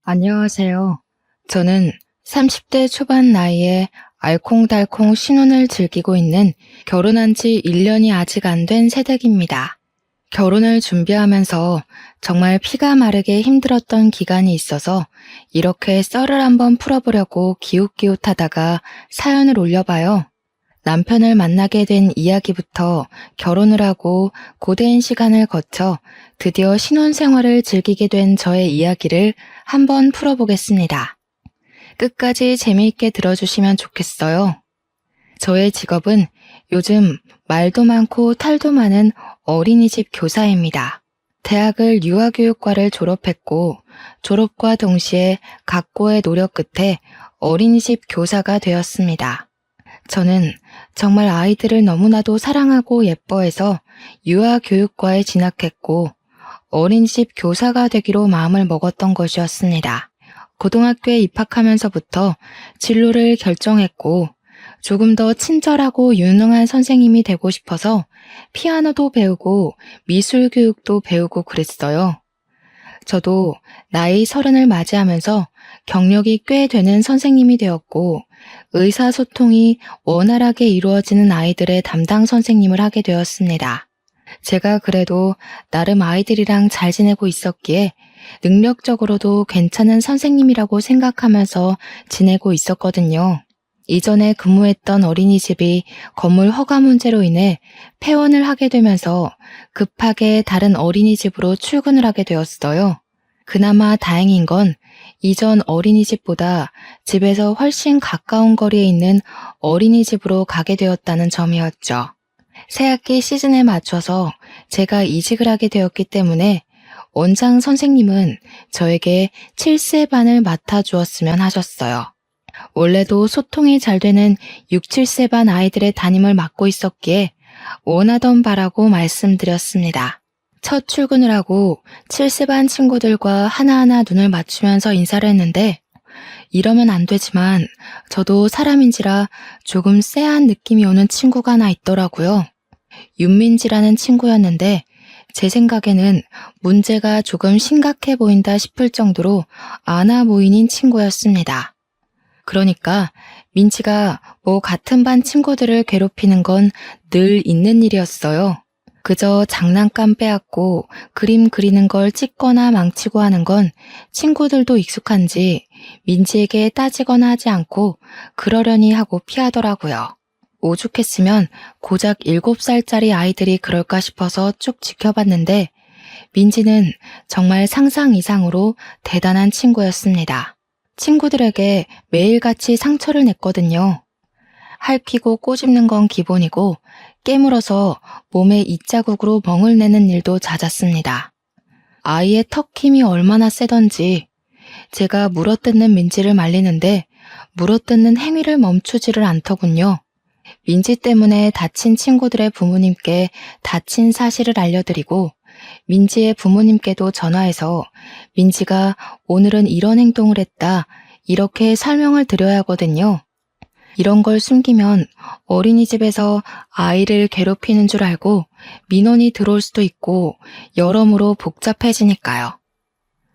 안녕하세요. 저는 30대 초반 나이에 알콩달콩 신혼을 즐기고 있는 결혼한 지 1년이 아직 안 된 새댁입니다. 결혼을 준비하면서 정말 피가 마르게 힘들었던 기간이 있어서 이렇게 썰을 한번 풀어보려고 기웃기웃하다가 사연을 올려봐요. 남편을 만나게 된 이야기부터 결혼을 하고 고된 시간을 거쳐 드디어 신혼생활을 즐기게 된 저의 이야기를 한번 풀어보겠습니다. 끝까지 재미있게 들어주시면 좋겠어요. 저의 직업은 요즘 말도 많고 탈도 많은 어린이집 교사입니다. 대학을 유아교육과를 졸업했고 졸업과 동시에 각고의 노력 끝에 어린이집 교사가 되었습니다. 저는 정말 아이들을 너무나도 사랑하고 예뻐해서 유아교육과에 진학했고 어린이집 교사가 되기로 마음을 먹었던 것이었습니다. 고등학교에 입학하면서부터 진로를 결정했고 조금 더 친절하고 유능한 선생님이 되고 싶어서 피아노도 배우고 미술 교육도 배우고 그랬어요. 저도 나이 30을 맞이하면서 경력이 꽤 되는 선생님이 되었고 의사소통이 원활하게 이루어지는 아이들의 담당 선생님을 하게 되었습니다. 제가 그래도 나름 아이들이랑 잘 지내고 있었기에 능력적으로도 괜찮은 선생님이라고 생각하면서 지내고 있었거든요. 이전에 근무했던 어린이집이 건물 허가 문제로 인해 폐원을 하게 되면서 급하게 다른 어린이집으로 출근을 하게 되었어요. 그나마 다행인 건 이전 어린이집보다 집에서 훨씬 가까운 거리에 있는 어린이집으로 가게 되었다는 점이었죠. 새학기 시즌에 맞춰서 제가 이직을 하게 되었기 때문에 원장 선생님은 저에게 7세 반을 맡아주었으면 하셨어요. 원래도 소통이 잘 되는 6, 7세 반 아이들의 담임을 맡고 있었기에 원하던 바라고 말씀드렸습니다. 첫 출근을 하고 7세 반 친구들과 하나하나 눈을 맞추면서 인사를 했는데 이러면 안 되지만 저도 사람인지라 조금 쎄한 느낌이 오는 친구가 하나 있더라고요. 윤민지라는 친구였는데 제 생각에는 문제가 조금 심각해 보인다 싶을 정도로 아나무인인 친구였습니다. 그러니까 민지가 뭐 같은 반 친구들을 괴롭히는 건 늘 있는 일이었어요. 그저 장난감 빼앗고 그림 그리는 걸 찍거나 망치고 하는 건 친구들도 익숙한지 민지에게 따지거나 하지 않고 그러려니 하고 피하더라고요. 오죽했으면 고작 7살짜리 아이들이 그럴까 싶어서 쭉 지켜봤는데 민지는 정말 상상 이상으로 대단한 친구였습니다. 친구들에게 매일같이 상처를 냈거든요. 핥히고 꼬집는 건 기본이고 깨물어서 몸에 이자국으로 멍을 내는 일도 잦았습니다. 아이의 턱 힘이 얼마나 세던지 제가 물어뜯는 민지를 말리는데 물어뜯는 행위를 멈추지를 않더군요. 민지 때문에 다친 친구들의 부모님께 다친 사실을 알려드리고 민지의 부모님께도 전화해서 민지가 오늘은 이런 행동을 했다 이렇게 설명을 드려야 하거든요. 이런 걸 숨기면 어린이집에서 아이를 괴롭히는 줄 알고 민원이 들어올 수도 있고 여러모로 복잡해지니까요.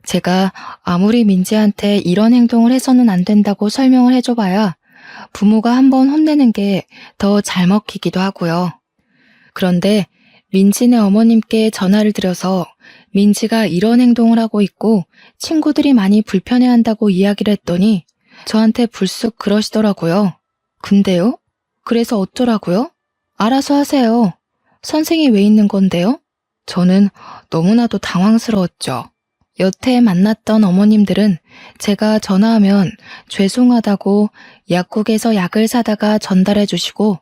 제가 아무리 민지한테 이런 행동을 해서는 안 된다고 설명을 해줘봐야 부모가 한번 혼내는 게 더 잘 먹히기도 하고요. 그런데 민지네 어머님께 전화를 드려서 민지가 이런 행동을 하고 있고 친구들이 많이 불편해한다고 이야기를 했더니 저한테 불쑥 그러시더라고요. 근데요? 그래서 어쩌라고요? 알아서 하세요. 선생이 왜 있는 건데요? 저는 너무나도 당황스러웠죠. 여태 만났던 어머님들은 제가 전화하면 죄송하다고 약국에서 약을 사다가 전달해 주시고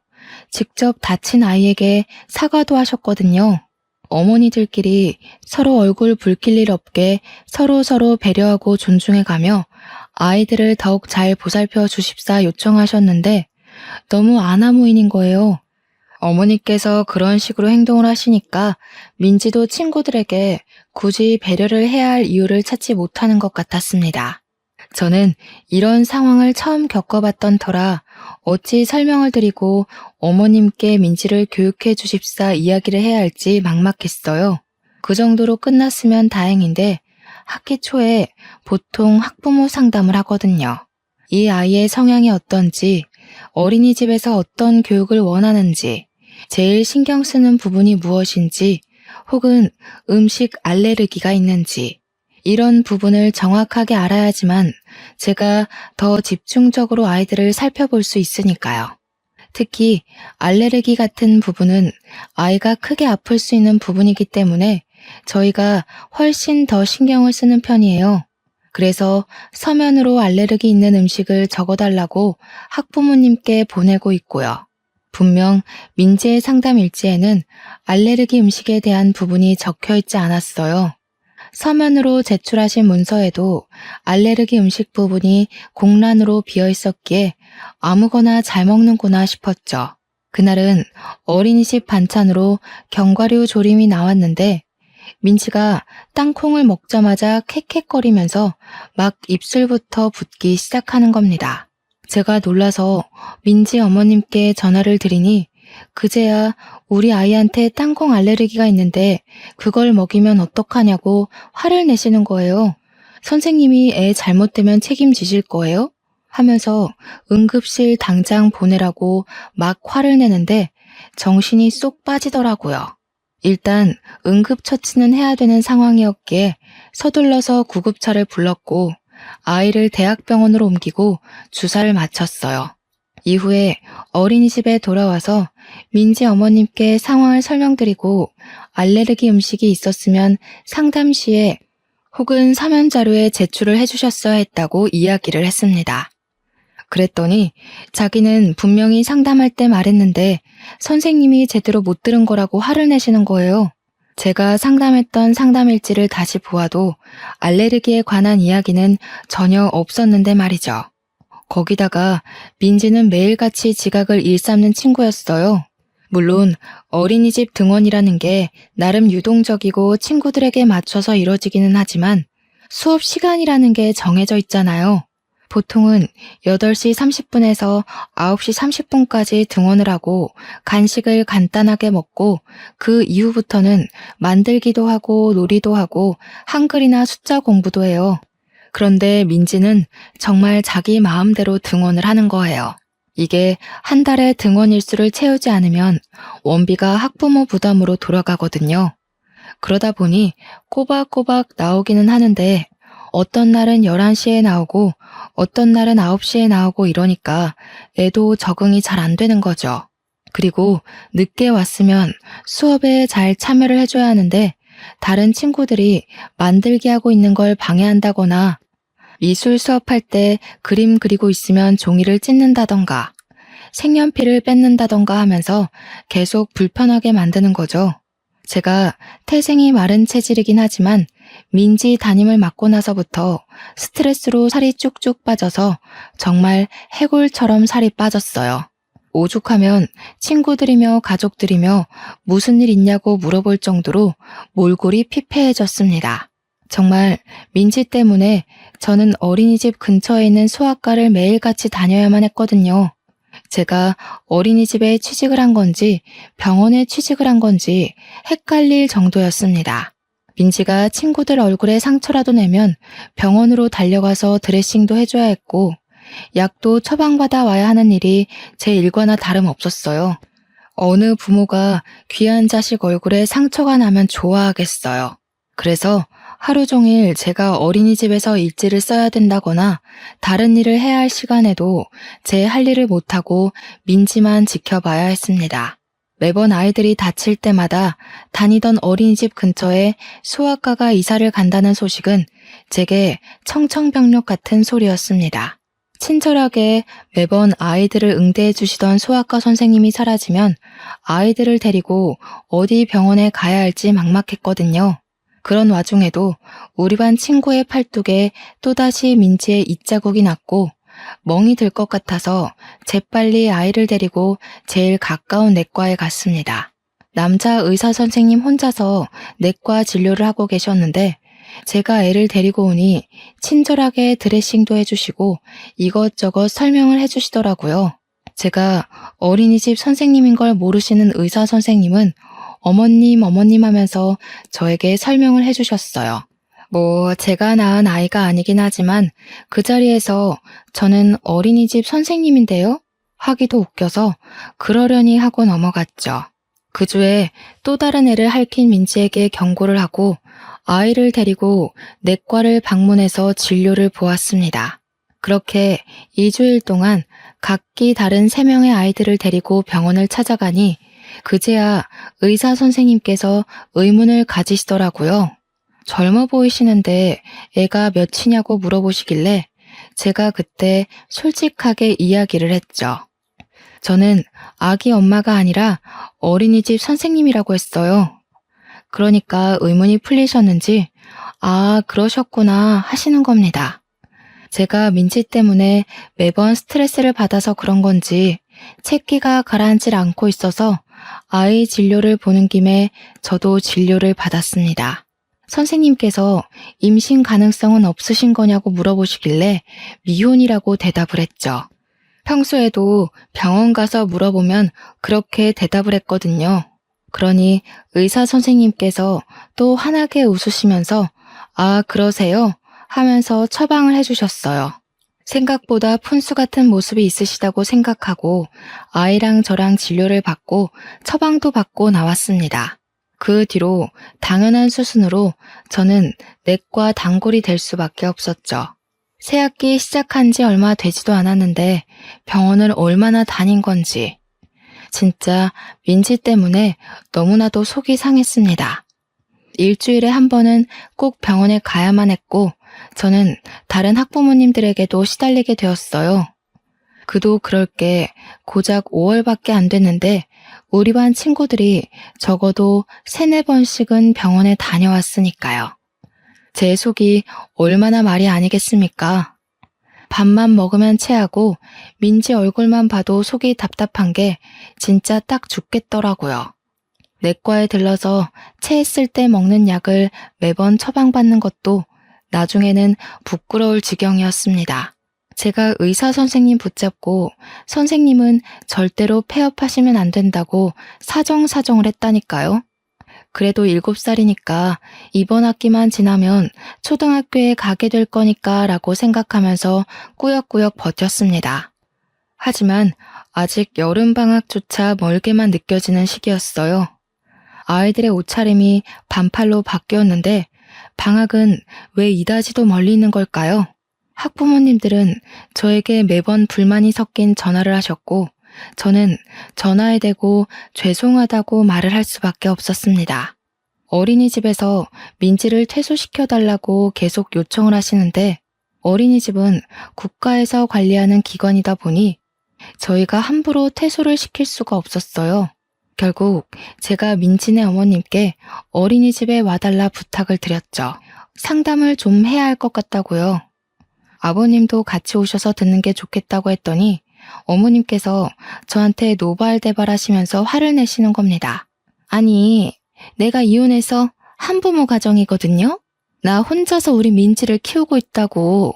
직접 다친 아이에게 사과도 하셨거든요. 어머니들끼리 서로 얼굴 붉힐 일 없게 서로 배려하고 존중해가며 아이들을 더욱 잘 보살펴 주십사 요청하셨는데 너무 아나무인인 거예요. 어머니께서 그런 식으로 행동을 하시니까 민지도 친구들에게 굳이 배려를 해야 할 이유를 찾지 못하는 것 같았습니다. 저는 이런 상황을 처음 겪어봤던 터라 어찌 설명을 드리고 어머님께 민지를 교육해 주십사 이야기를 해야 할지 막막했어요. 그 정도로 끝났으면 다행인데 학기 초에 보통 학부모 상담을 하거든요. 이 아이의 성향이 어떤지, 어린이집에서 어떤 교육을 원하는지, 제일 신경 쓰는 부분이 무엇인지, 혹은 음식 알레르기가 있는지, 이런 부분을 정확하게 알아야지만 제가 더 집중적으로 아이들을 살펴볼 수 있으니까요. 특히 알레르기 같은 부분은 아이가 크게 아플 수 있는 부분이기 때문에 저희가 훨씬 더 신경을 쓰는 편이에요. 그래서 서면으로 알레르기 있는 음식을 적어달라고 학부모님께 보내고 있고요. 분명 민지의 상담 일지에는 알레르기 음식에 대한 부분이 적혀 있지 않았어요. 서면으로 제출하신 문서에도 알레르기 음식 부분이 공란으로 비어 있었기에 아무거나 잘 먹는구나 싶었죠. 그날은 어린이집 반찬으로 견과류 조림이 나왔는데 민지가 땅콩을 먹자마자 캑캑거리면서 막 입술부터 붓기 시작하는 겁니다. 제가 놀라서 민지 어머님께 전화를 드리니 그제야 우리 아이한테 땅콩 알레르기가 있는데 그걸 먹이면 어떡하냐고 화를 내시는 거예요. 선생님이 애 잘못되면 책임지실 거예요? 하면서 응급실 당장 보내라고 막 화를 내는데 정신이 쏙 빠지더라고요. 일단 응급처치는 해야 되는 상황이었기에 서둘러서 구급차를 불렀고 아이를 대학병원으로 옮기고 주사를 맞췄어요. 이후에 어린이집에 돌아와서 민지 어머님께 상황을 설명드리고 알레르기 음식이 있었으면 상담 시에 혹은 서면 자료에 제출을 해주셨어야 했다고 이야기를 했습니다. 그랬더니 자기는 분명히 상담할 때 말했는데 선생님이 제대로 못 들은 거라고 화를 내시는 거예요. 제가 상담했던 상담 일지를 다시 보아도 알레르기에 관한 이야기는 전혀 없었는데 말이죠. 거기다가 민지는 매일같이 지각을 일삼는 친구였어요. 물론 어린이집 등원이라는 게 나름 유동적이고 친구들에게 맞춰서 이뤄지기는 하지만 수업 시간이라는 게 정해져 있잖아요. 보통은 8시 30분에서 9시 30분까지 등원을 하고 간식을 간단하게 먹고 그 이후부터는 만들기도 하고 놀이도 하고 한글이나 숫자 공부도 해요. 그런데 민지는 정말 자기 마음대로 등원을 하는 거예요. 이게 한 달에 등원 일수를 채우지 않으면 원비가 학부모 부담으로 돌아가거든요. 그러다 보니 꼬박꼬박 나오기는 하는데 어떤 날은 11시에 나오고 어떤 날은 9시에 나오고 이러니까 애도 적응이 잘 안 되는 거죠. 그리고 늦게 왔으면 수업에 잘 참여를 해줘야 하는데 다른 친구들이 만들기 하고 있는 걸 방해한다거나 미술 수업할 때 그림 그리고 있으면 종이를 찢는다던가 색연필을 뺏는다던가 하면서 계속 불편하게 만드는 거죠. 제가 태생이 마른 체질이긴 하지만 민지 담임을 맡고 나서부터 스트레스로 살이 쭉쭉 빠져서 정말 해골처럼 살이 빠졌어요. 오죽하면 친구들이며 가족들이며 무슨 일 있냐고 물어볼 정도로 몰골이 피폐해졌습니다. 정말 민지 때문에 저는 어린이집 근처에 있는 소아과를 매일같이 다녀야만 했거든요. 제가 어린이집에 취직을 한 건지 병원에 취직을 한 건지 헷갈릴 정도였습니다. 민지가 친구들 얼굴에 상처라도 내면 병원으로 달려가서 드레싱도 해줘야 했고 약도 처방받아 와야 하는 일이 제 일과나 다름없었어요. 어느 부모가 귀한 자식 얼굴에 상처가 나면 좋아하겠어요. 그래서 하루 종일 제가 어린이집에서 일지를 써야 된다거나 다른 일을 해야 할 시간에도 제 할 일을 못하고 민지만 지켜봐야 했습니다. 매번 아이들이 다칠 때마다 다니던 어린이집 근처에 소아과가 이사를 간다는 소식은 제게 청천벽력 같은 소리였습니다. 친절하게 매번 아이들을 응대해 주시던 소아과 선생님이 사라지면 아이들을 데리고 어디 병원에 가야 할지 막막했거든요. 그런 와중에도 우리 반 친구의 팔뚝에 또다시 민지의 입자국이 났고 멍이 들 것 같아서 재빨리 아이를 데리고 제일 가까운 내과에 갔습니다. 남자 의사 선생님 혼자서 내과 진료를 하고 계셨는데 제가 애를 데리고 오니 친절하게 드레싱도 해주시고 이것저것 설명을 해주시더라고요. 제가 어린이집 선생님인 걸 모르시는 의사 선생님은 어머님 하면서 저에게 설명을 해주셨어요. 제가 낳은 아이가 아니긴 하지만 그 자리에서 저는 어린이집 선생님인데요? 하기도 웃겨서 그러려니 하고 넘어갔죠. 그 주에 또 다른 애를 핥힌 민지에게 경고를 하고 아이를 데리고 내과를 방문해서 진료를 보았습니다. 그렇게 2주일 동안 각기 다른 3명의 아이들을 데리고 병원을 찾아가니 그제야 의사 선생님께서 의문을 가지시더라고요. 젊어 보이시는데 애가 몇이냐고 물어보시길래 제가 그때 솔직하게 이야기를 했죠. 저는 아기 엄마가 아니라 어린이집 선생님이라고 했어요. 그러니까 의문이 풀리셨는지 아, 그러셨구나 하시는 겁니다. 제가 민지 때문에 매번 스트레스를 받아서 그런 건지 채기가 가라앉질 않고 있어서 아이 진료를 보는 김에 저도 진료를 받았습니다. 선생님께서 임신 가능성은 없으신 거냐고 물어보시길래 미혼이라고 대답을 했죠. 평소에도 병원 가서 물어보면 그렇게 대답을 했거든요. 그러니 의사 선생님께서 또 환하게 웃으시면서 아, 그러세요? 하면서 처방을 해주셨어요. 생각보다 푼수 같은 모습이 있으시다고 생각하고 아이랑 저랑 진료를 받고 처방도 받고 나왔습니다. 그 뒤로 당연한 수순으로 저는 내과 단골이 될 수밖에 없었죠. 새학기 시작한 지 얼마 되지도 않았는데 병원을 얼마나 다닌 건지 진짜 민지 때문에 너무나도 속이 상했습니다. 일주일에 한 번은 꼭 병원에 가야만 했고 저는 다른 학부모님들에게도 시달리게 되었어요. 그도 그럴 게 고작 5월밖에 안 됐는데 우리 반 친구들이 적어도 3-4번씩은 병원에 다녀왔으니까요. 제 속이 얼마나 말이 아니겠습니까? 밥만 먹으면 체하고 민지 얼굴만 봐도 속이 답답한 게 진짜 딱 죽겠더라고요. 내과에 들러서 체했을 때 먹는 약을 매번 처방받는 것도 나중에는 부끄러울 지경이었습니다. 제가 의사 선생님 붙잡고 선생님은 절대로 폐업하시면 안 된다고 사정사정을 했다니까요. 그래도 7살이니까 이번 학기만 지나면 초등학교에 가게 될 거니까 라고 생각하면서 꾸역꾸역 버텼습니다. 하지만 아직 여름방학조차 멀게만 느껴지는 시기였어요. 아이들의 옷차림이 반팔로 바뀌었는데 방학은 왜 이다지도 멀리 있는 걸까요? 학부모님들은 저에게 매번 불만이 섞인 전화를 하셨고 저는 전화에 대고 죄송하다고 말을 할 수밖에 없었습니다. 어린이집에서 민지를 퇴소시켜달라고 계속 요청을 하시는데 어린이집은 국가에서 관리하는 기관이다 보니 저희가 함부로 퇴소를 시킬 수가 없었어요. 결국 제가 민지네 어머님께 어린이집에 와달라 부탁을 드렸죠. 상담을 좀 해야 할 것 같다고요. 아버님도 같이 오셔서 듣는 게 좋겠다고 했더니 어머님께서 저한테 노발대발 하시면서 화를 내시는 겁니다. 아니, 내가 이혼해서 한부모 가정이거든요? 나 혼자서 우리 민지를 키우고 있다고.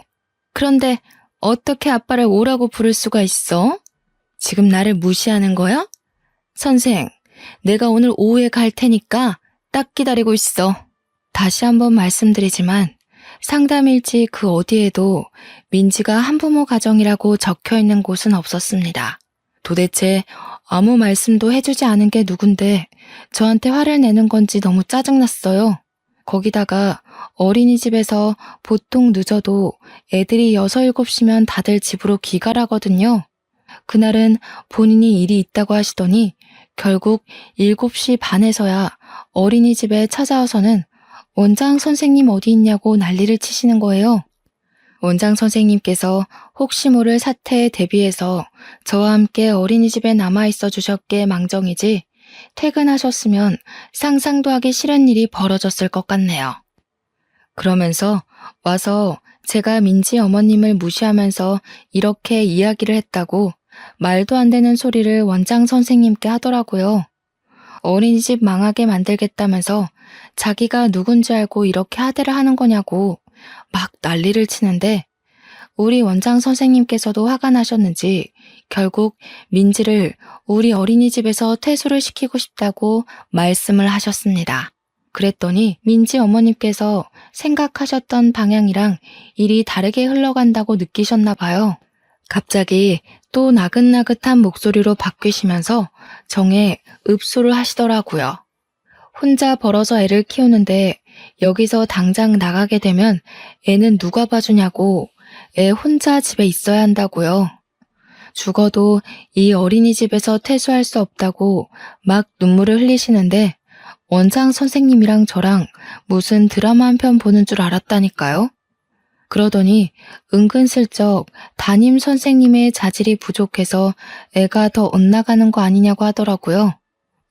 그런데 어떻게 아빠를 오라고 부를 수가 있어? 지금 나를 무시하는 거야? 선생, 내가 오늘 오후에 갈 테니까 딱 기다리고 있어. 다시 한번 말씀드리지만 상담일지 그 어디에도 민지가 한부모 가정이라고 적혀있는 곳은 없었습니다. 도대체 아무 말씀도 해주지 않은 게 누군데 저한테 화를 내는 건지 너무 짜증났어요. 거기다가 어린이집에서 보통 늦어도 애들이 6, 7시면 다들 집으로 귀가하거든요. 그날은 본인이 일이 있다고 하시더니 결국 7시 반에서야 어린이집에 찾아와서는 원장 선생님 어디 있냐고 난리를 치시는 거예요. 원장 선생님께서 혹시 모를 사태에 대비해서 저와 함께 어린이집에 남아있어 주셨기에 망정이지 퇴근하셨으면 상상도 하기 싫은 일이 벌어졌을 것 같네요. 그러면서 와서 제가 민지 어머님을 무시하면서 이렇게 이야기를 했다고 말도 안 되는 소리를 원장 선생님께 하더라고요. 어린이집 망하게 만들겠다면서 자기가 누군지 알고 이렇게 하대를 하는 거냐고 막 난리를 치는데 우리 원장 선생님께서도 화가 나셨는지 결국 민지를 우리 어린이집에서 퇴소를 시키고 싶다고 말씀을 하셨습니다. 그랬더니 민지 어머님께서 생각하셨던 방향이랑 일이 다르게 흘러간다고 느끼셨나 봐요. 갑자기 또 나긋나긋한 목소리로 바뀌시면서 정에 읍소를 하시더라고요. 혼자 벌어서 애를 키우는데 여기서 당장 나가게 되면 애는 누가 봐주냐고 애 혼자 집에 있어야 한다고요. 죽어도 이 어린이집에서 퇴소할 수 없다고 막 눈물을 흘리시는데 원장 선생님이랑 저랑 무슨 드라마 한 편 보는 줄 알았다니까요. 그러더니 은근슬쩍 담임 선생님의 자질이 부족해서 애가 더 엇나가는 거 아니냐고 하더라고요.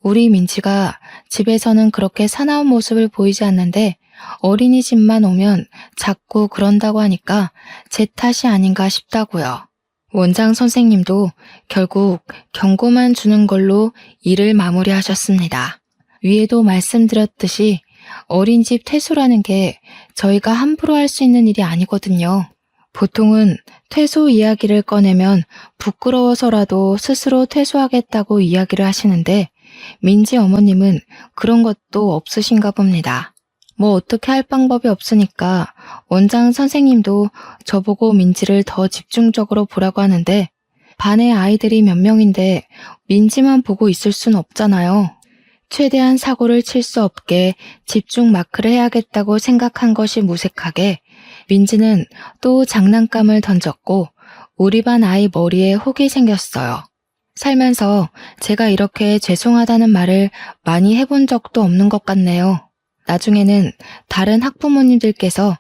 우리 민지가 집에서는 그렇게 사나운 모습을 보이지 않는데 어린이집만 오면 자꾸 그런다고 하니까 제 탓이 아닌가 싶다고요. 원장 선생님도 결국 경고만 주는 걸로 일을 마무리하셨습니다. 위에도 말씀드렸듯이 어린이집 퇴소라는 게 저희가 함부로 할 수 있는 일이 아니거든요. 보통은 퇴소 이야기를 꺼내면 부끄러워서라도 스스로 퇴소하겠다고 이야기를 하시는데 민지 어머님은 그런 것도 없으신가 봅니다. 뭐 어떻게 할 방법이 없으니까 원장 선생님도 저보고 민지를 더 집중적으로 보라고 하는데 반에 아이들이 몇 명인데 민지만 보고 있을 순 없잖아요. 최대한 사고를 칠 수 없게 집중 마크를 해야겠다고 생각한 것이 무색하게 민지는 또 장난감을 던졌고 우리 반 아이 머리에 혹이 생겼어요. 살면서 제가 이렇게 죄송하다는 말을 많이 해본 적도 없는 것 같네요. 나중에는 다른 학부모님들께서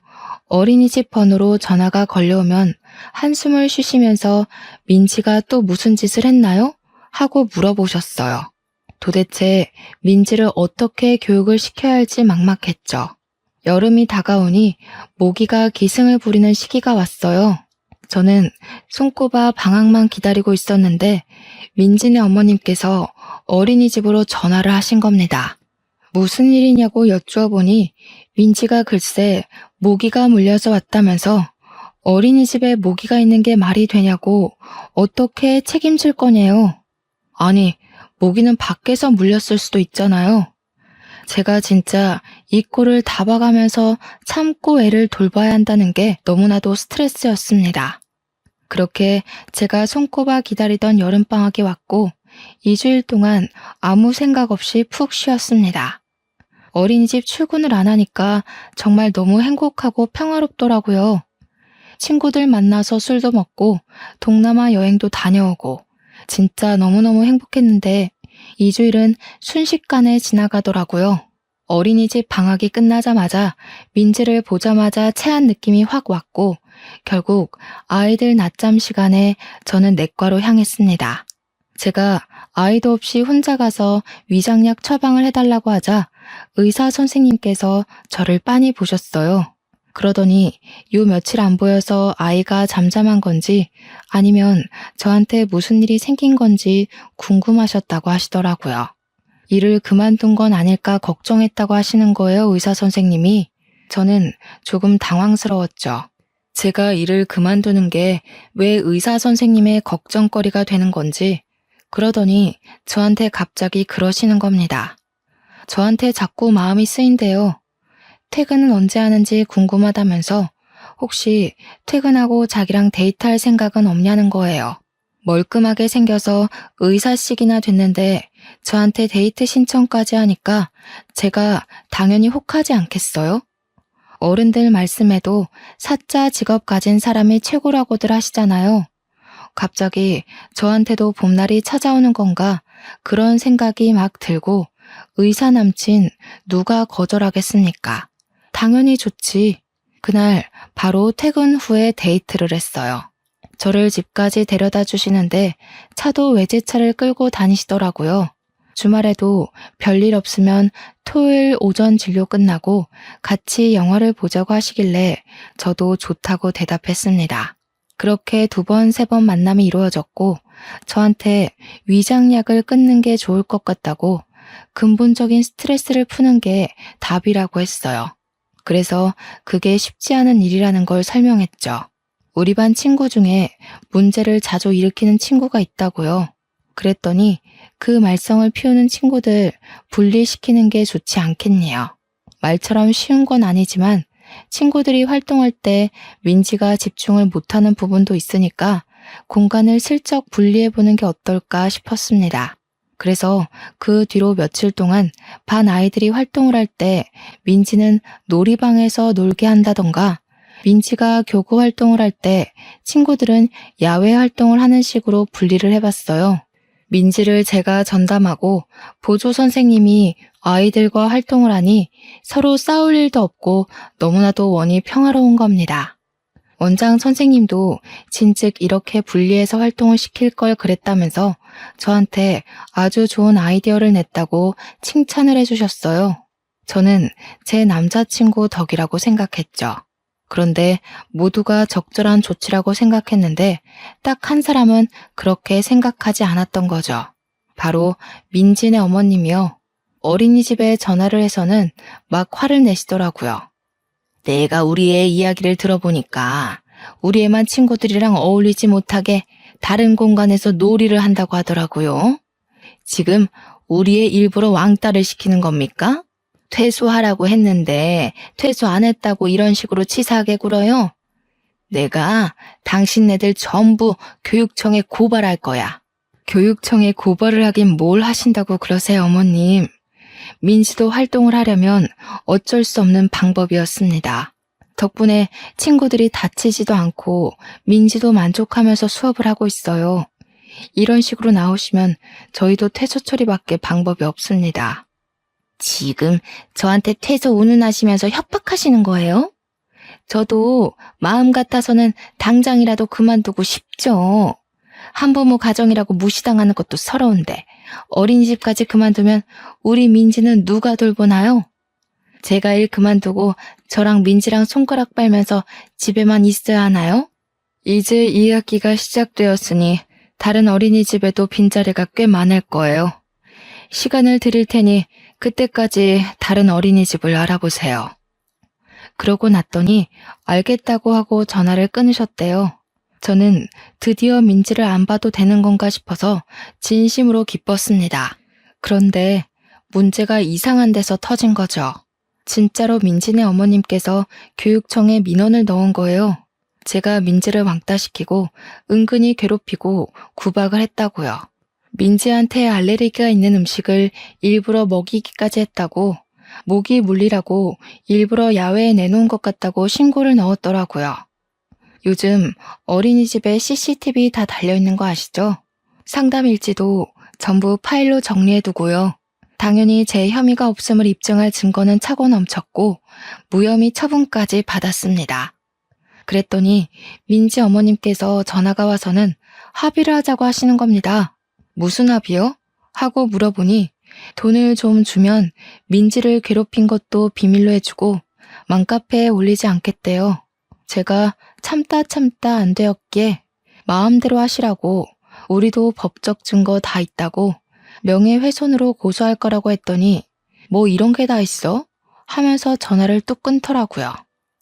어린이집 번호로 전화가 걸려오면 한숨을 쉬시면서 민지가 또 무슨 짓을 했나요? 하고 물어보셨어요. 도대체 민지를 어떻게 교육을 시켜야 할지 막막했죠. 여름이 다가오니 모기가 기승을 부리는 시기가 왔어요. 저는 손꼽아 방학만 기다리고 있었는데 민지네 어머님께서 어린이집으로 전화를 하신 겁니다. 무슨 일이냐고 여쭈어 보니 민지가 글쎄 모기가 물려서 왔다면서 어린이집에 모기가 있는 게 말이 되냐고 어떻게 책임질 거냐요. 아니, 모기는 밖에서 물렸을 수도 있잖아요. 제가 진짜 이 꼴을 다 봐가면서 참고 애를 돌봐야 한다는 게 너무나도 스트레스였습니다. 그렇게 제가 손꼽아 기다리던 여름방학이 왔고 2주일 동안 아무 생각 없이 푹 쉬었습니다. 어린이집 출근을 안 하니까 정말 너무 행복하고 평화롭더라고요. 친구들 만나서 술도 먹고 동남아 여행도 다녀오고 진짜 너무너무 행복했는데 2주일은 순식간에 지나가더라고요. 어린이집 방학이 끝나자마자 민지를 보자마자 체한 느낌이 확 왔고 결국 아이들 낮잠 시간에 저는 내과로 향했습니다. 제가 아이도 없이 혼자 가서 위장약 처방을 해달라고 하자 의사 선생님께서 저를 빤히 보셨어요. 그러더니 요 며칠 안 보여서 아이가 잠잠한 건지 아니면 저한테 무슨 일이 생긴 건지 궁금하셨다고 하시더라고요. 일을 그만둔 건 아닐까 걱정했다고 하시는 거예요, 의사 선생님이. 저는 조금 당황스러웠죠. 제가 일을 그만두는 게 왜 의사 선생님의 걱정거리가 되는 건지. 그러더니 저한테 갑자기 그러시는 겁니다. 저한테 자꾸 마음이 쓰인대요. 퇴근은 언제 하는지 궁금하다면서 혹시 퇴근하고 자기랑 데이트할 생각은 없냐는 거예요. 멀끔하게 생겨서 의사식이나 됐는데 저한테 데이트 신청까지 하니까 제가 당연히 혹하지 않겠어요? 어른들 말씀에도 사자 직업 가진 사람이 최고라고들 하시잖아요. 갑자기 저한테도 봄날이 찾아오는 건가 그런 생각이 막 들고 의사 남친 누가 거절하겠습니까? 당연히 좋지. 그날 바로 퇴근 후에 데이트를 했어요. 저를 집까지 데려다 주시는데 차도 외제차를 끌고 다니시더라고요. 주말에도 별일 없으면 토요일 오전 진료 끝나고 같이 영화를 보자고 하시길래 저도 좋다고 대답했습니다. 그렇게 2번, 3번 만남이 이루어졌고 저한테 위장약을 끊는 게 좋을 것 같다고 근본적인 스트레스를 푸는 게 답이라고 했어요. 그래서 그게 쉽지 않은 일이라는 걸 설명했죠. 우리 반 친구 중에 문제를 자주 일으키는 친구가 있다고요. 그랬더니 그 말썽을 피우는 친구들 분리시키는 게 좋지 않겠네요. 말처럼 쉬운 건 아니지만 친구들이 활동할 때 민지가 집중을 못하는 부분도 있으니까 공간을 슬쩍 분리해보는 게 어떨까 싶었습니다. 그래서 그 뒤로 며칠 동안 반 아이들이 활동을 할 때 민지는 놀이방에서 놀게 한다던가 민지가 교구 활동을 할 때 친구들은 야외 활동을 하는 식으로 분리를 해봤어요. 민지를 제가 전담하고 보조 선생님이 아이들과 활동을 하니 서로 싸울 일도 없고 너무나도 원이 평화로운 겁니다. 원장 선생님도 진즉 이렇게 분리해서 활동을 시킬 걸 그랬다면서 저한테 아주 좋은 아이디어를 냈다고 칭찬을 해주셨어요. 저는 제 남자친구 덕이라고 생각했죠. 그런데 모두가 적절한 조치라고 생각했는데 딱 한 사람은 그렇게 생각하지 않았던 거죠. 바로 민진의 어머님이요. 어린이집에 전화를 해서는 막 화를 내시더라고요. 내가 우리 애 이야기를 들어보니까 우리 애만 친구들이랑 어울리지 못하게 다른 공간에서 놀이를 한다고 하더라고요. 지금 우리 애 일부러 왕따를 시키는 겁니까? 퇴소하라고 했는데 퇴소 안 했다고 이런 식으로 치사하게 굴어요? 내가 당신네들 전부 교육청에 고발할 거야. 교육청에 고발을 하긴 뭘 하신다고 그러세요, 어머님. 민지도 활동을 하려면 어쩔 수 없는 방법이었습니다. 덕분에 친구들이 다치지도 않고 민지도 만족하면서 수업을 하고 있어요. 이런 식으로 나오시면 저희도 퇴소 처리밖에 방법이 없습니다. 지금 저한테 퇴소 운운하시면서 협박하시는 거예요? 저도 마음 같아서는 당장이라도 그만두고 싶죠. 한부모 가정이라고 무시당하는 것도 서러운데 어린이집까지 그만두면 우리 민지는 누가 돌보나요? 제가 일 그만두고 저랑 민지랑 손가락 빨면서 집에만 있어야 하나요? 이제 2학기가 시작되었으니 다른 어린이집에도 빈자리가 꽤 많을 거예요. 시간을 드릴 테니 그때까지 다른 어린이집을 알아보세요. 그러고 났더니 알겠다고 하고 전화를 끊으셨대요. 저는 드디어 민지를 안 봐도 되는 건가 싶어서 진심으로 기뻤습니다. 그런데 문제가 이상한 데서 터진 거죠. 진짜로 민지네 어머님께서 교육청에 민원을 넣은 거예요. 제가 민지를 왕따시키고 은근히 괴롭히고 구박을 했다고요. 민지한테 알레르기가 있는 음식을 일부러 먹이기까지 했다고, 모기 물리라고 일부러 야외에 내놓은 것 같다고 신고를 넣었더라고요. 요즘 어린이집에 CCTV 다 달려있는 거 아시죠? 상담 일지도 전부 파일로 정리해두고요. 당연히 제 혐의가 없음을 입증할 증거는 차고 넘쳤고 무혐의 처분까지 받았습니다. 그랬더니 민지 어머님께서 전화가 와서는 합의를 하자고 하시는 겁니다. 무슨 합의요? 하고 물어보니 돈을 좀 주면 민지를 괴롭힌 것도 비밀로 해주고 맘카페에 올리지 않겠대요. 제가 참다 안 되었기에 마음대로 하시라고, 우리도 법적 증거 다 있다고 명예훼손으로 고소할 거라고 했더니 뭐 이런 게 다 있어? 하면서 전화를 뚝 끊더라고요.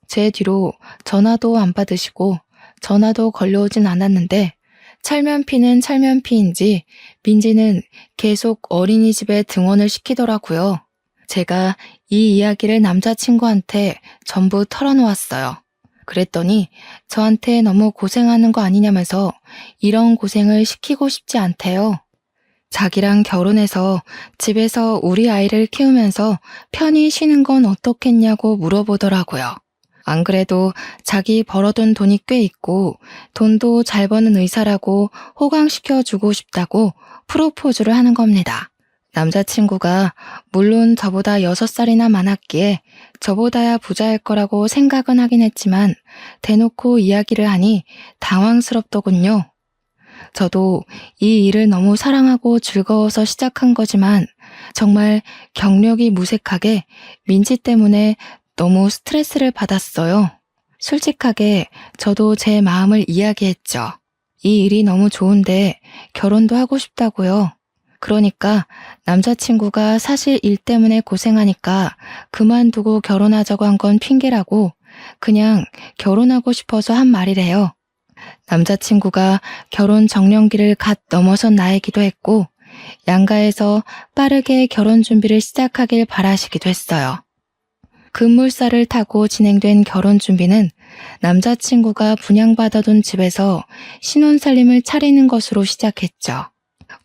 제 뒤로 전화도 안 받으시고 전화도 걸려오진 않았는데 찰면피는 찰면피인지 민지는 계속 어린이집에 등원을 시키더라고요. 제가 이 이야기를 남자친구한테 전부 털어놓았어요. 그랬더니 저한테 너무 고생하는 거 아니냐면서 이런 고생을 시키고 싶지 않대요. 자기랑 결혼해서 집에서 우리 아이를 키우면서 편히 쉬는 건 어떻겠냐고 물어보더라고요. 안 그래도 자기 벌어둔 돈이 꽤 있고 돈도 잘 버는 의사라고 호강시켜주고 싶다고 프로포즈를 하는 겁니다. 남자친구가 물론 저보다 6살이나 많았기에 저보다야 부자일 거라고 생각은 하긴 했지만 대놓고 이야기를 하니 당황스럽더군요. 저도 이 일을 너무 사랑하고 즐거워서 시작한 거지만 정말 경력이 무색하게 민지 때문에 너무 스트레스를 받았어요. 솔직하게 저도 제 마음을 이야기했죠. 이 일이 너무 좋은데 결혼도 하고 싶다고요. 그러니까 남자친구가 사실 일 때문에 고생하니까 그만두고 결혼하자고 한 건 핑계라고 그냥 결혼하고 싶어서 한 말이래요. 남자친구가 결혼 정년기를 갓 넘어선 나이기도 했고 양가에서 빠르게 결혼 준비를 시작하길 바라시기도 했어요. 급물살을 타고 진행된 결혼 준비는 남자친구가 분양받아둔 집에서 신혼살림을 차리는 것으로 시작했죠.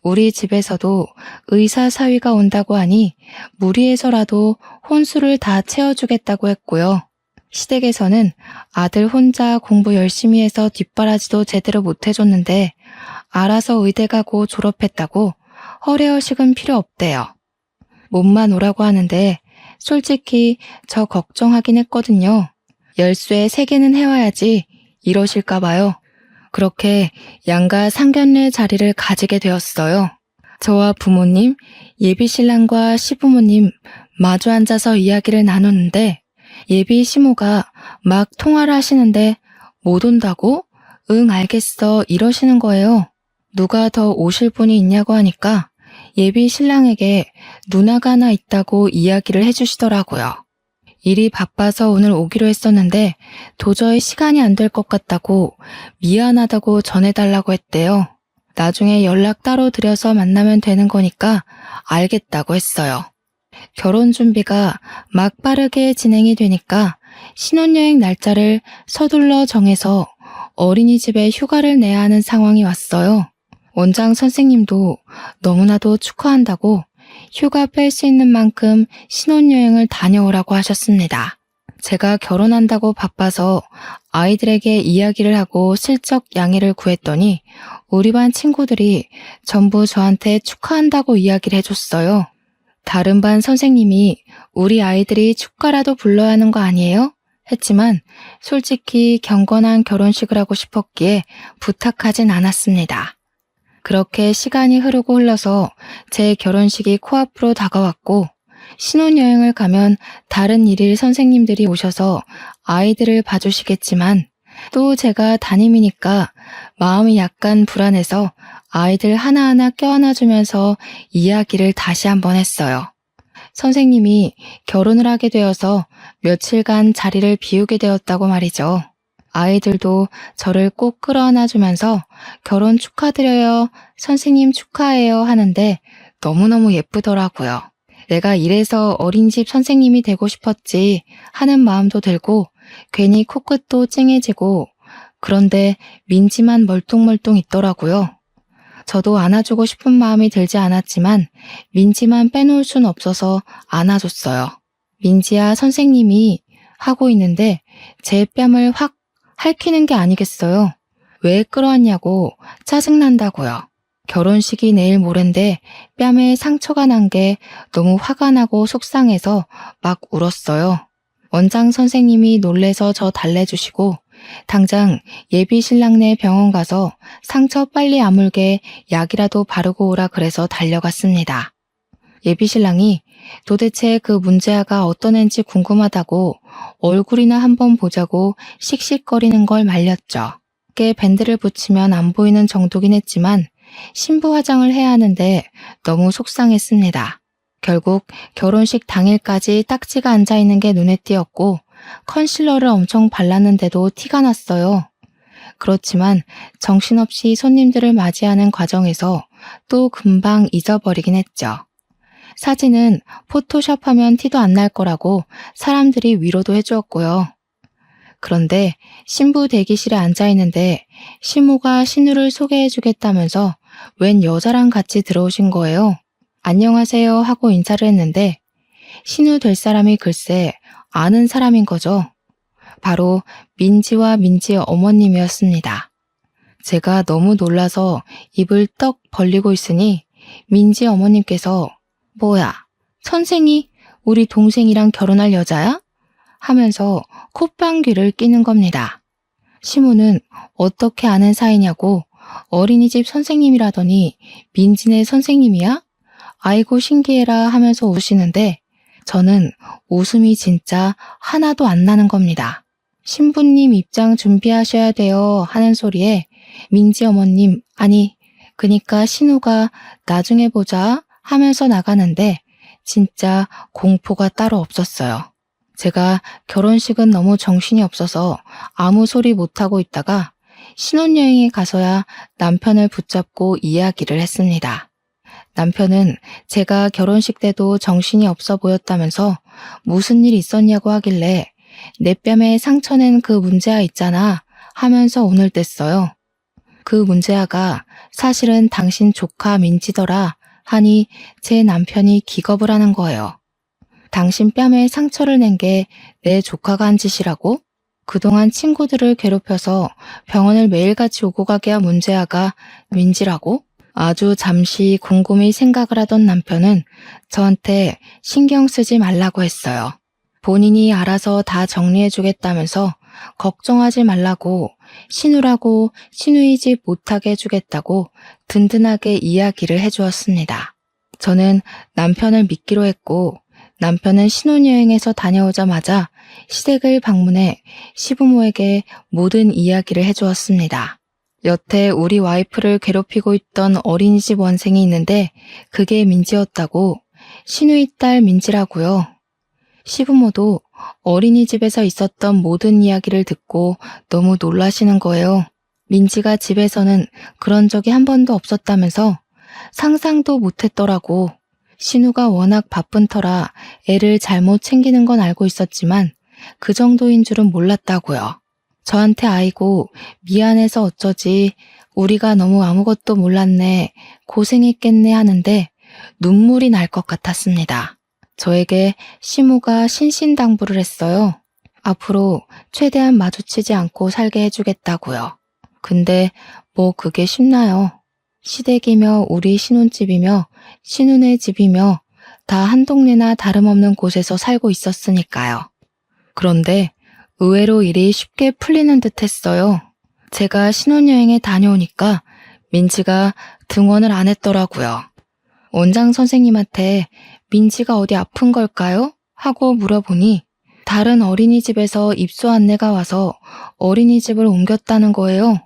우리 집에서도 의사 사위가 온다고 하니 무리해서라도 혼수를 다 채워주겠다고 했고요. 시댁에서는 아들 혼자 공부 열심히 해서 뒷바라지도 제대로 못해줬는데 알아서 의대 가고 졸업했다고 허례허식은 필요 없대요. 몸만 오라고 하는데 솔직히 저 걱정하긴 했거든요. 열쇠 3개는 해와야지 이러실까 봐요. 그렇게 양가 상견례 자리를 가지게 되었어요. 저와 부모님, 예비신랑과 시부모님 마주 앉아서 이야기를 나누는데 예비 시모가 막 통화를 하시는데 못 온다고? 응 알겠어 이러시는 거예요. 누가 더 오실 분이 있냐고 하니까 예비 신랑에게 누나가 하나 있다고 이야기를 해주시더라고요. 일이 바빠서 오늘 오기로 했었는데 도저히 시간이 안 될 것 같다고 미안하다고 전해달라고 했대요. 나중에 연락 따로 드려서 만나면 되는 거니까 알겠다고 했어요. 결혼 준비가 막 빠르게 진행이 되니까 신혼여행 날짜를 서둘러 정해서 어린이집에 휴가를 내야 하는 상황이 왔어요. 원장 선생님도 너무나도 축하한다고 휴가 뺄 수 있는 만큼 신혼여행을 다녀오라고 하셨습니다. 제가 결혼한다고 바빠서 아이들에게 이야기를 하고 실적 양해를 구했더니 우리 반 친구들이 전부 저한테 축하한다고 이야기를 해줬어요. 다른 반 선생님이 우리 아이들이 축가라도 불러야 하는 거 아니에요? 했지만 솔직히 경건한 결혼식을 하고 싶었기에 부탁하진 않았습니다. 그렇게 시간이 흐르고 흘러서 제 결혼식이 코앞으로 다가왔고 신혼여행을 가면 다른 일일 선생님들이 오셔서 아이들을 봐주시겠지만 또 제가 담임이니까 마음이 약간 불안해서 아이들 하나하나 껴안아주면서 이야기를 다시 한번 했어요. 선생님이 결혼을 하게 되어서 며칠간 자리를 비우게 되었다고 말이죠. 아이들도 저를 꼭 끌어안아주면서 결혼 축하드려요, 선생님 축하해요 하는데 너무너무 예쁘더라고요. 내가 이래서 어린이집 선생님이 되고 싶었지 하는 마음도 들고 괜히 코끝도 찡해지고 그런데 민지만 멀뚱멀뚱 있더라고요. 저도 안아주고 싶은 마음이 들지 않았지만 민지만 빼놓을 순 없어서 안아줬어요. 민지야 선생님이 하고 있는데 제 뺨을 확 핥히는 게 아니겠어요. 왜 끌어왔냐고 짜증난다고요. 결혼식이 내일 모레인데 뺨에 상처가 난 게 너무 화가 나고 속상해서 막 울었어요. 원장 선생님이 놀래서 저 달래주시고 당장 예비 신랑네 병원 가서 상처 빨리 아물게 약이라도 바르고 오라 그래서 달려갔습니다. 예비 신랑이 도대체 그 문제아가 어떤 앤지 궁금하다고 얼굴이나 한번 보자고 씩씩거리는 걸 말렸죠. 꽤 밴드를 붙이면 안 보이는 정도긴 했지만 신부 화장을 해야 하는데 너무 속상했습니다. 결국 결혼식 당일까지 딱지가 앉아있는 게 눈에 띄었고 컨실러를 엄청 발랐는데도 티가 났어요. 그렇지만 정신없이 손님들을 맞이하는 과정에서 또 금방 잊어버리긴 했죠. 사진은 포토샵하면 티도 안 날 거라고 사람들이 위로도 해주었고요. 그런데 신부 대기실에 앉아있는데 시모가 신우를 소개해주겠다면서 웬 여자랑 같이 들어오신 거예요. 안녕하세요 하고 인사를 했는데 신우 될 사람이 글쎄 아는 사람인 거죠. 바로 민지와 민지의 어머님이었습니다. 제가 너무 놀라서 입을 떡 벌리고 있으니 민지 어머님께서 뭐야, 선생이 우리 동생이랑 결혼할 여자야? 하면서 콧방귀를 끼는 겁니다. 시모는 어떻게 아는 사이냐고 어린이집 선생님이라더니 민지네 선생님이야? 아이고 신기해라 하면서 우시는데 저는 웃음이 진짜 하나도 안 나는 겁니다. 신부님 입장 준비하셔야 돼요 하는 소리에 민지 어머님 아니 그니까 신우가 나중에 보자 하면서 나가는데 진짜 공포가 따로 없었어요. 제가 결혼식은 너무 정신이 없어서 아무 소리 못하고 있다가 신혼여행에 가서야 남편을 붙잡고 이야기를 했습니다. 남편은 제가 결혼식 때도 정신이 없어 보였다면서 무슨 일 있었냐고 하길래 내 뺨에 상처낸 그 문제아 있잖아 하면서 오늘 뗐어요. 그 문제아가 사실은 당신 조카 민지더라 하니 제 남편이 기겁을 하는 거예요. 당신 뺨에 상처를 낸 게 내 조카가 한 짓이라고? 그동안 친구들을 괴롭혀서 병원을 매일같이 오고 가게 한 문제아가 민지라고? 아주 잠시 곰곰이 생각을 하던 남편은 저한테 신경 쓰지 말라고 했어요. 본인이 알아서 다 정리해주겠다면서 걱정하지 말라고 신우라고 신우이 집 못하게 해주겠다고 든든하게 이야기를 해주었습니다. 저는 남편을 믿기로 했고 남편은 신혼여행에서 다녀오자마자 시댁을 방문해 시부모에게 모든 이야기를 해주었습니다. 여태 우리 와이프를 괴롭히고 있던 어린이집 원생이 있는데 그게 민지였다고. 신우이 딸 민지라고요. 시부모도 어린이집에서 있었던 모든 이야기를 듣고 너무 놀라시는 거예요. 민지가 집에서는 그런 적이 한 번도 없었다면서 상상도 못했더라고. 신우가 워낙 바쁜 터라 애를 잘못 챙기는 건 알고 있었지만 그 정도인 줄은 몰랐다고요. 저한테 아이고 미안해서 어쩌지 우리가 너무 아무것도 몰랐네 고생했겠네 하는데 눈물이 날 것 같았습니다. 저에게 시모가 신신당부를 했어요. 앞으로 최대한 마주치지 않고 살게 해주겠다고요. 근데 뭐 그게 쉽나요? 시댁이며 우리 신혼집이며 신혼의 집이며 다 한 동네나 다름없는 곳에서 살고 있었으니까요. 그런데 의외로 일이 쉽게 풀리는 듯 했어요. 제가 신혼여행에 다녀오니까 민지가 등원을 안 했더라고요. 원장 선생님한테 민지가 어디 아픈 걸까요? 하고 물어보니 다른 어린이집에서 입소 안내가 와서 어린이집을 옮겼다는 거예요.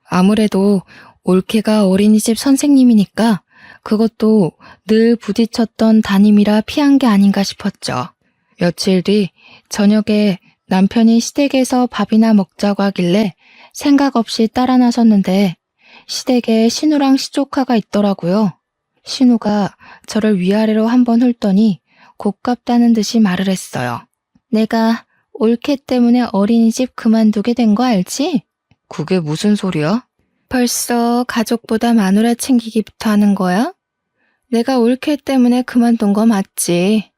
아무래도 올케가 어린이집 선생님이니까 그것도 늘 부딪혔던 담임이라 피한 게 아닌가 싶었죠. 며칠 뒤 저녁에 남편이 시댁에서 밥이나 먹자고 하길래 생각 없이 따라 나섰는데 시댁에 신우랑 시조카가 있더라고요. 신우가 저를 위아래로 한번 훑더니 고깝다는 듯이 말을 했어요. 내가 올케 때문에 어린이집 그만두게 된 거 알지? 그게 무슨 소리야? 벌써 가족보다 마누라 챙기기부터 하는 거야? 내가 올케 때문에 그만둔 거 맞지?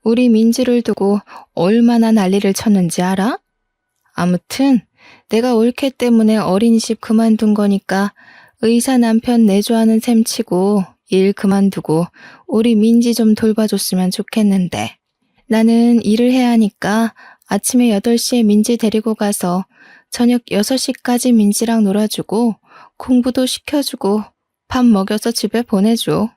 우리 민지를 두고 얼마나 난리를 쳤는지 알아? 아무튼 내가 올케 때문에 어린이집 그만둔 거니까 의사 남편 내조하는 셈 치고 일 그만두고 우리 민지 좀 돌봐줬으면 좋겠는데. 나는 일을 해야 하니까 아침에 8시에 민지 데리고 가서 저녁 6시까지 민지랑 놀아주고 공부도 시켜주고 밥 먹여서 집에 보내줘.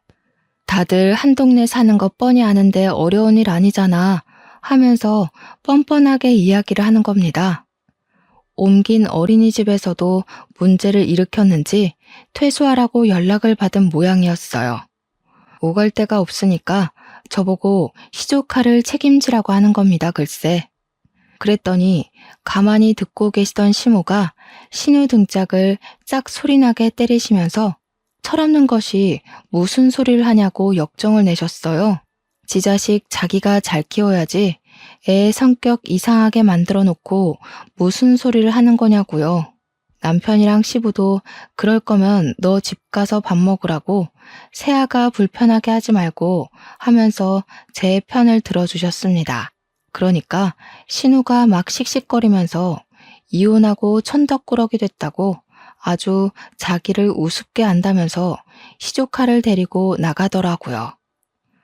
다들 한 동네 사는 거 뻔히 아는데 어려운 일 아니잖아 하면서 뻔뻔하게 이야기를 하는 겁니다. 옮긴 어린이집에서도 문제를 일으켰는지 퇴소하라고 연락을 받은 모양이었어요. 오갈 데가 없으니까 저보고 시조카를 책임지라고 하는 겁니다, 글쎄. 그랬더니 가만히 듣고 계시던 시모가 신우 등짝을 짝 소리나게 때리시면서 철없는 것이 무슨 소리를 하냐고 역정을 내셨어요. 지 자식 자기가 잘 키워야지 애 성격 이상하게 만들어 놓고 무슨 소리를 하는 거냐고요. 남편이랑 시부도 그럴 거면 너 집 가서 밥 먹으라고 새아가 불편하게 하지 말고 하면서 제 편을 들어주셨습니다. 그러니까 신우가 막 씩씩거리면서 이혼하고 천덕꾸러기 됐다고 아주 자기를 우습게 안다면서 시조카를 데리고 나가더라고요.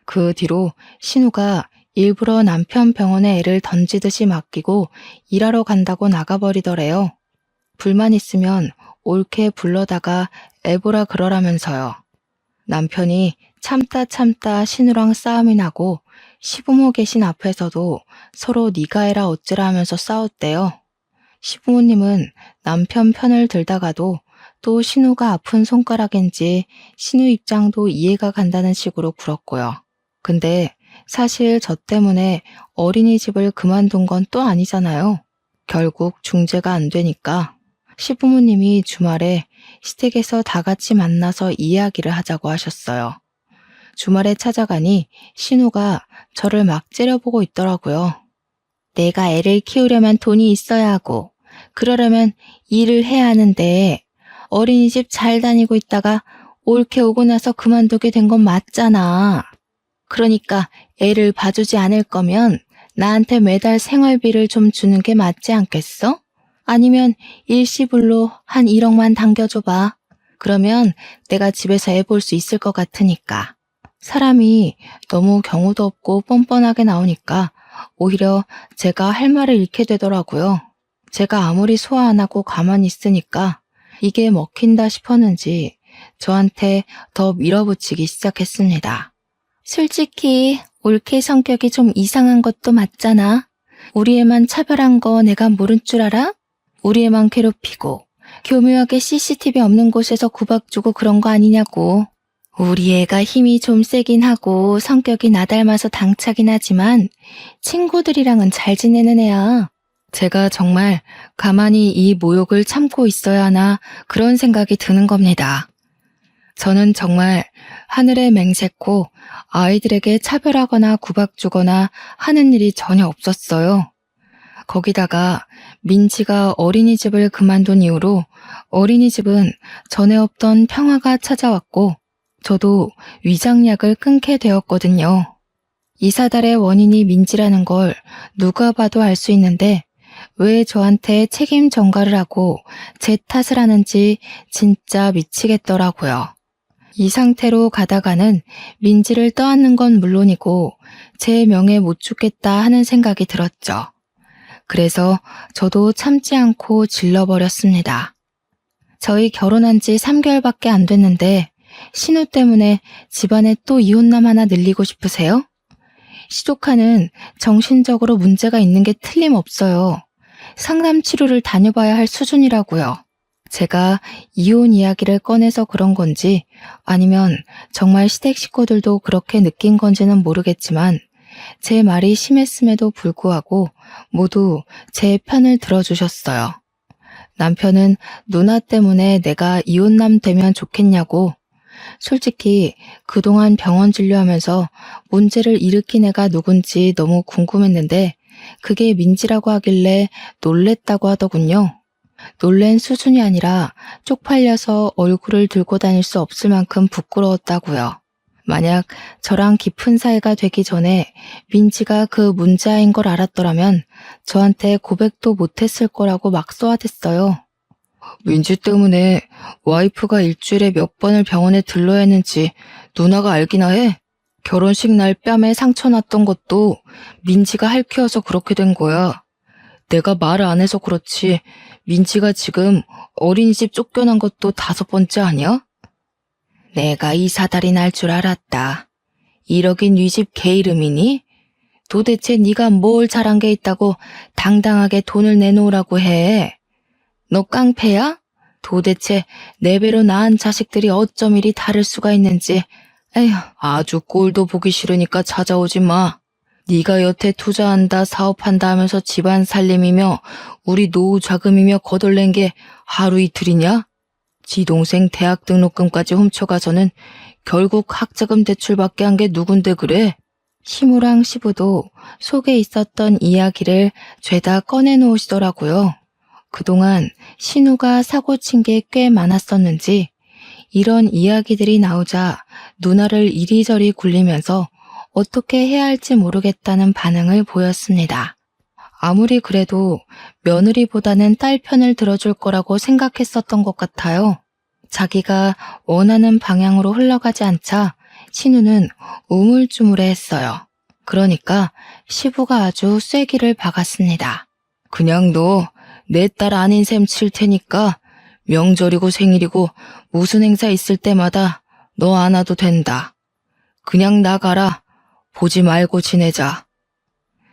그 뒤로 신우가 일부러 남편 병원에 애를 던지듯이 맡기고 일하러 간다고 나가버리더래요. 불만 있으면 옳게 불러다가 애보라 그러라면서요. 남편이 참다 신우랑 싸움이 나고 시부모 계신 앞에서도 서로 네가 해라 어찌라 하면서 싸웠대요. 시부모님은 남편 편을 들다가도 또 신우가 아픈 손가락인지 신우 입장도 이해가 간다는 식으로 굴었고요. 근데 사실 저 때문에 어린이집을 그만둔 건 또 아니잖아요. 결국 중재가 안 되니까 시부모님이 주말에 시댁에서 다 같이 만나서 이야기를 하자고 하셨어요. 주말에 찾아가니 신우가 저를 막 째려보고 있더라고요. 내가 애를 키우려면 돈이 있어야 하고 그러려면 일을 해야 하는데 어린이집 잘 다니고 있다가 올케 오고 나서 그만두게 된 건 맞잖아. 그러니까 애를 봐주지 않을 거면 나한테 매달 생활비를 좀 주는 게 맞지 않겠어? 아니면 일시불로 한 1억만 당겨줘봐. 그러면 내가 집에서 애 볼 수 있을 것 같으니까. 사람이 너무 경우도 없고 뻔뻔하게 나오니까 오히려 제가 할 말을 잃게 되더라고요. 제가 아무리 소화 안 하고 가만히 있으니까 이게 먹힌다 싶었는지 저한테 더 밀어붙이기 시작했습니다. 솔직히 올케 성격이 좀 이상한 것도 맞잖아. 우리 애만 차별한 거 내가 모른 줄 알아? 우리 애만 괴롭히고 교묘하게 CCTV 없는 곳에서 구박 주고 그런 거 아니냐고. 우리 애가 힘이 좀 세긴 하고 성격이 나 닮아서 당차긴 하지만 친구들이랑은 잘 지내는 애야. 제가 정말 가만히 이 모욕을 참고 있어야 하나 그런 생각이 드는 겁니다. 저는 정말 하늘에 맹세코 아이들에게 차별하거나 구박 주거나 하는 일이 전혀 없었어요. 거기다가 민지가 어린이집을 그만둔 이후로 어린이집은 전에 없던 평화가 찾아왔고 저도 위장약을 끊게 되었거든요. 이 사달의 원인이 민지라는 걸 누가 봐도 알 수 있는데 왜 저한테 책임 전가를 하고 제 탓을 하는지 진짜 미치겠더라고요. 이 상태로 가다가는 민지를 떠안는 건 물론이고 제 명예 못 죽겠다 하는 생각이 들었죠. 그래서 저도 참지 않고 질러버렸습니다. 저희 결혼한 지 3개월밖에 안 됐는데 신우 때문에 집안에 또 이혼남 하나 늘리고 싶으세요? 시조카는 정신적으로 문제가 있는 게 틀림없어요. 상담 치료를 다녀봐야 할 수준이라고요. 제가 이혼 이야기를 꺼내서 그런 건지 아니면 정말 시댁 식구들도 그렇게 느낀 건지는 모르겠지만 제 말이 심했음에도 불구하고 모두 제 편을 들어주셨어요. 남편은 누나 때문에 내가 이혼남 되면 좋겠냐고. 솔직히 그동안 병원 진료하면서 문제를 일으킨 애가 누군지 너무 궁금했는데 그게 민지라고 하길래 놀랬다고 하더군요. 놀란 수준이 아니라 쪽팔려서 얼굴을 들고 다닐 수 없을 만큼 부끄러웠다고요. 만약 저랑 깊은 사이가 되기 전에 민지가 그 문제아인 걸 알았더라면 저한테 고백도 못했을 거라고 막 쏘아댔어요. 민지 때문에 와이프가 일주일에 몇 번을 병원에 들러야 했는지 누나가 알기나 해? 결혼식 날 뺨에 상처 났던 것도 민지가 할퀴어서 그렇게 된 거야. 내가 말을 안 해서 그렇지 민지가 지금 어린이집 쫓겨난 것도 5번째 아니야? 내가 이 사달이 날 줄 알았다. 1억인 네 집 개 이름이니? 도대체 네가 뭘 잘한 게 있다고 당당하게 돈을 내놓으라고 해? 너 깡패야? 도대체 내 배로 낳은 자식들이 어쩜 이리 다를 수가 있는지. 에휴, 아주 꼴도 보기 싫으니까 찾아오지 마. 네가 여태 투자한다 사업한다 하면서 집안 살림이며 우리 노후 자금이며 거덜낸 게 하루 이틀이냐? 지 동생 대학 등록금까지 훔쳐가서는 결국 학자금 대출받게 한 게 누군데 그래? 시무랑 시부도 속에 있었던 이야기를 죄다 꺼내놓으시더라고요. 그동안 신우가 사고친 게 꽤 많았었는지 이런 이야기들이 나오자 누나를 이리저리 굴리면서 어떻게 해야 할지 모르겠다는 반응을 보였습니다. 아무리 그래도 며느리보다는 딸 편을 들어줄 거라고 생각했었던 것 같아요. 자기가 원하는 방향으로 흘러가지 않자 신우는 우물쭈물해했어요. 그러니까 시부가 아주 쐐기를 박았습니다. 그냥 너 내 딸 아닌 셈 칠 테니까 명절이고 생일이고 무슨 행사 있을 때마다 너 안 와도 된다. 그냥 나가라. 보지 말고 지내자.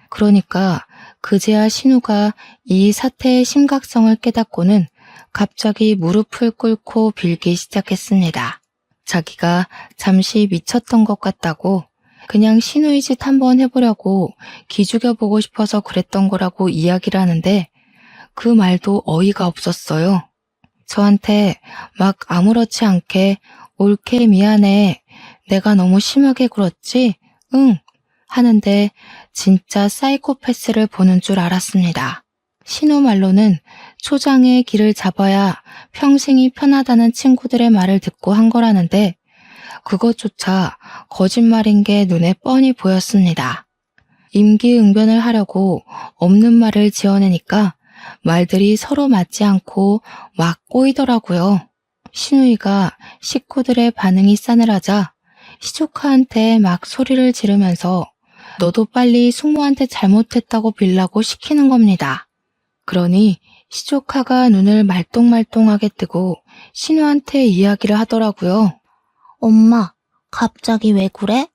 그러니까 그제야 신우가 이 사태의 심각성을 깨닫고는 갑자기 무릎을 꿇고 빌기 시작했습니다. 자기가 잠시 미쳤던 것 같다고 그냥 신우의 짓 한번 해보려고 기죽여보고 싶어서 그랬던 거라고 이야기를 하는데 그 말도 어이가 없었어요. 저한테 막 아무렇지 않게 옳게 미안해. 내가 너무 심하게 굴었지? 응. 하는데 진짜 사이코패스를 보는 줄 알았습니다. 신우 말로는 초장의 길을 잡아야 평생이 편하다는 친구들의 말을 듣고 한 거라는데 그것조차 거짓말인 게 눈에 뻔히 보였습니다. 임기응변을 하려고 없는 말을 지어내니까 말들이 서로 맞지 않고 막 꼬이더라고요. 신우이가 식구들의 반응이 싸늘하자 시조카한테 막 소리를 지르면서 너도 빨리 숙모한테 잘못했다고 빌라고 시키는 겁니다. 그러니 시조카가 눈을 말똥말똥하게 뜨고 신우한테 이야기를 하더라고요. 엄마, 갑자기 왜 그래?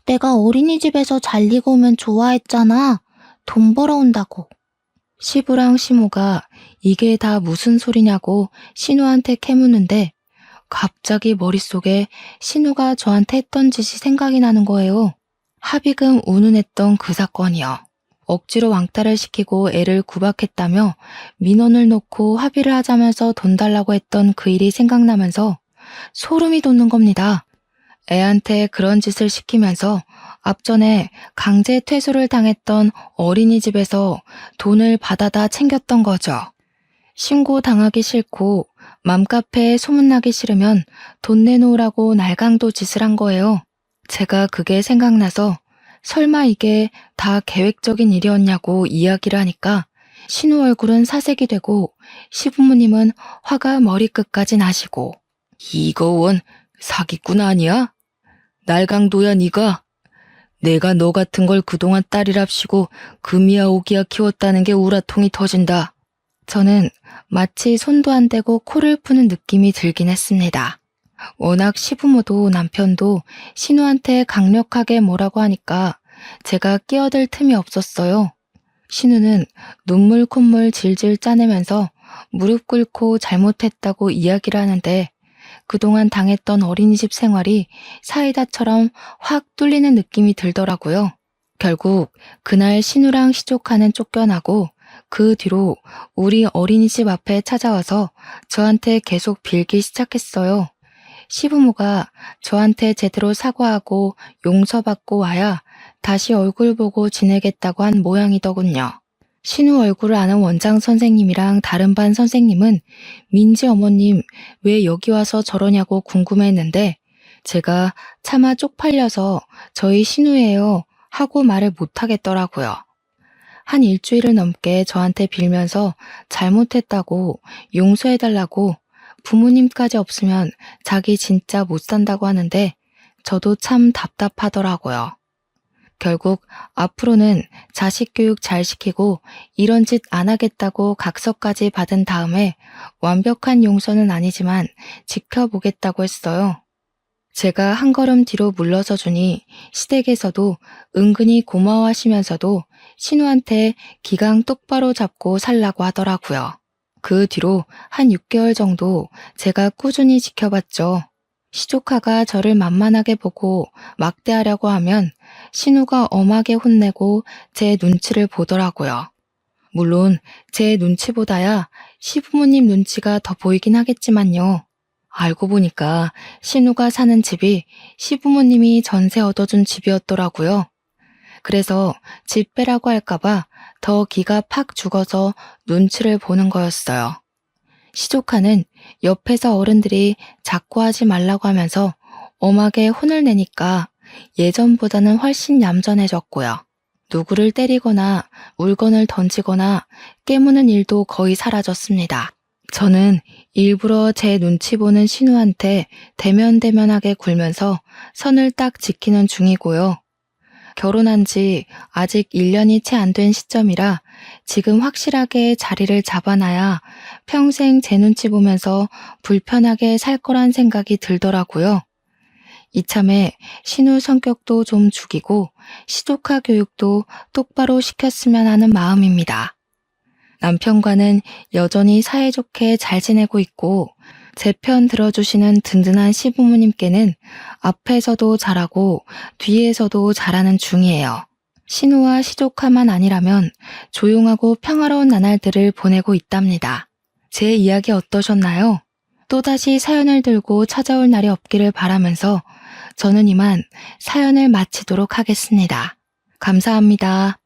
내가 어린이집에서 잘 리고 오면 좋아했잖아. 돈 벌어온다고. 시부랑 시모가 이게 다 무슨 소리냐고 신우한테 캐묻는데 갑자기 머릿속에 신우가 저한테 했던 짓이 생각이 나는 거예요. 합의금 운운했던 그 사건이요. 억지로 왕따를 시키고 애를 구박했다며 민원을 놓고 합의를 하자면서 돈 달라고 했던 그 일이 생각나면서 소름이 돋는 겁니다. 애한테 그런 짓을 시키면서 앞전에 강제 퇴소를 당했던 어린이집에서 돈을 받아다 챙겼던 거죠. 신고당하기 싫고 맘카페에 소문나기 싫으면 돈 내놓으라고 날강도 짓을 한 거예요. 제가 그게 생각나서 설마 이게 다 계획적인 일이었냐고 이야기를 하니까 신우 얼굴은 사색이 되고 시부모님은 화가 머리끝까지 나시고 이거 원 사기꾼 아니야? 날강도야 니가? 내가 너 같은 걸 그동안 딸이랍시고 금이야 오기야 키웠다는 게 우라통이 터진다. 저는 마치 손도 안 대고 코를 푸는 느낌이 들긴 했습니다. 워낙 시부모도 남편도 신우한테 강력하게 뭐라고 하니까 제가 끼어들 틈이 없었어요. 신우는 눈물 콧물 질질 짜내면서 무릎 꿇고 잘못했다고 이야기를 하는데 그동안 당했던 어린이집 생활이 사이다처럼 확 뚫리는 느낌이 들더라고요. 결국 그날 신우랑 시조카는 쫓겨나고 그 뒤로 우리 어린이집 앞에 찾아와서 저한테 계속 빌기 시작했어요. 시부모가 저한테 제대로 사과하고 용서받고 와야 다시 얼굴 보고 지내겠다고 한 모양이더군요. 신우 얼굴을 아는 원장 선생님이랑 다른 반 선생님은 민지 어머님 왜 여기 와서 저러냐고 궁금해했는데 제가 차마 쪽팔려서 저희 신우예요 하고 말을 못하겠더라고요. 한 일주일을 넘게 저한테 빌면서 잘못했다고 용서해달라고 부모님까지 없으면 자기 진짜 못 산다고 하는데 저도 참 답답하더라고요. 결국 앞으로는 자식 교육 잘 시키고 이런 짓 안 하겠다고 각서까지 받은 다음에 완벽한 용서는 아니지만 지켜보겠다고 했어요. 제가 한 걸음 뒤로 물러서 주니 시댁에서도 은근히 고마워하시면서도 신우한테 기강 똑바로 잡고 살라고 하더라고요. 그 뒤로 한 6개월 정도 제가 꾸준히 지켜봤죠. 시조카가 저를 만만하게 보고 막대하려고 하면 신우가 엄하게 혼내고 제 눈치를 보더라고요. 물론 제 눈치보다야 시부모님 눈치가 더 보이긴 하겠지만요. 알고 보니까 신우가 사는 집이 시부모님이 전세 얻어준 집이었더라고요. 그래서 집 빼라고 할까봐 더 기가 팍 죽어서 눈치를 보는 거였어요. 시조카는 옆에서 어른들이 자꾸 하지 말라고 하면서 엄하게 혼을 내니까 예전보다는 훨씬 얌전해졌고요. 누구를 때리거나 물건을 던지거나 깨무는 일도 거의 사라졌습니다. 저는 일부러 제 눈치 보는 신우한테 대면대면하게 굴면서 선을 딱 지키는 중이고요. 결혼한 지 아직 1년이 채 안 된 시점이라 지금 확실하게 자리를 잡아놔야 평생 제 눈치 보면서 불편하게 살 거란 생각이 들더라고요. 이참에 신우 성격도 좀 죽이고 시조카 교육도 똑바로 시켰으면 하는 마음입니다. 남편과는 여전히 사이좋게 잘 지내고 있고 제 편 들어주시는 든든한 시부모님께는 앞에서도 잘하고 뒤에서도 잘하는 중이에요. 신우와 시조카만 아니라면 조용하고 평화로운 나날들을 보내고 있답니다. 제 이야기 어떠셨나요? 또다시 사연을 들고 찾아올 날이 없기를 바라면서 저는 이만 사연을 마치도록 하겠습니다. 감사합니다.